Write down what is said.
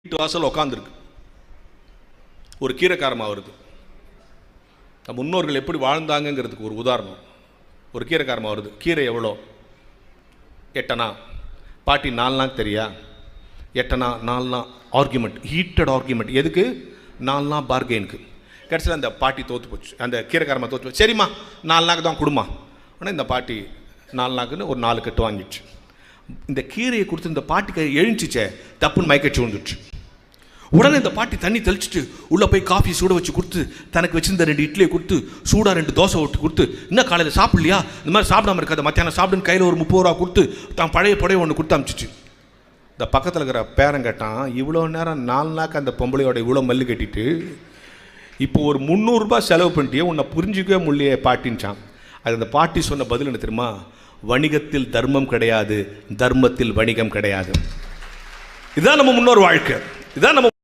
வீட்டு வாசல் உட்காந்துருக்கு, ஒரு கீரைக்காரமா வருது. நம்ம முன்னோர்கள் எப்படி வாழ்ந்தாங்கிறதுக்கு ஒரு உதாரணம். ஒரு கீரைக்காரமா வருது. கீரை எவ்வளோ? 8 அணா. பாட்டி 4 நாள் தெரியா? 8 அணா 4 நாள் ஆர்குமெண்ட், ஹீட்டட் ஆர்குமெண்ட். எதுக்கு? 4 நாள் பார்கெயினுக்கு. கடைசியில் அந்த பாட்டி தோற்று போச்சு, அந்த கீரைக்காரமா தோற்று போச்சு. சரிம்மா 4 நாளுக்கு தான் கொடுமா. ஆனால் இந்த பாட்டி 4 நாளுக்குன்னு ஒரு 4 கட்டு வாங்கிடுச்சு. இந்த கீரையை கொடுத்து இந்த பாட்டிக்கு எழுந்துச்சே, தப்புன்னு மயக்கடிச்சு விழுந்துச்சு. உடனே இந்த பாட்டி தண்ணி தெளிச்சுட்டு உள்ளே போய் காஃபி சூட வச்சு கொடுத்து, தனக்கு வச்சிருந்த 2 இட்லியை கொடுத்து, சூடாக 2 தோசை விட்டு கொடுத்து, இன்னும் காலையில் சாப்பிட்லையா, இந்த மாதிரி சாப்பிடாம இருக்காது, மத்தியானம் சாப்பிடுன்னு கையில் ஒரு 30 ரூபா கொடுத்து, தான் பழைய புடவை ஒன்று கொடுத்து அமிச்சிச்சு. இந்த பக்கத்தில் இருக்கிற பேரன் கேட்டான், இவ்வளோ நேரம் 4 நாளுக்கு அந்த பொம்பளையோட இவ்வளோ மல்லு கட்டிட்டு இப்போ ஒரு 300 ரூபாய் செலவு பண்ணிட்டே, உன்னை புரிஞ்சிக்கவே முடியலையே பாட்டின்ச்சான். அது அந்த பாட்டி சொன்ன பதில் என்ன தெரியுமா? வணிகத்தில் தர்மம் கிடையாது, தர்மத்தில் வணிகம் கிடையாது. இதுதான் நம்ம முன்னோர் வாழ்க்கை. இதுதான் நம்ம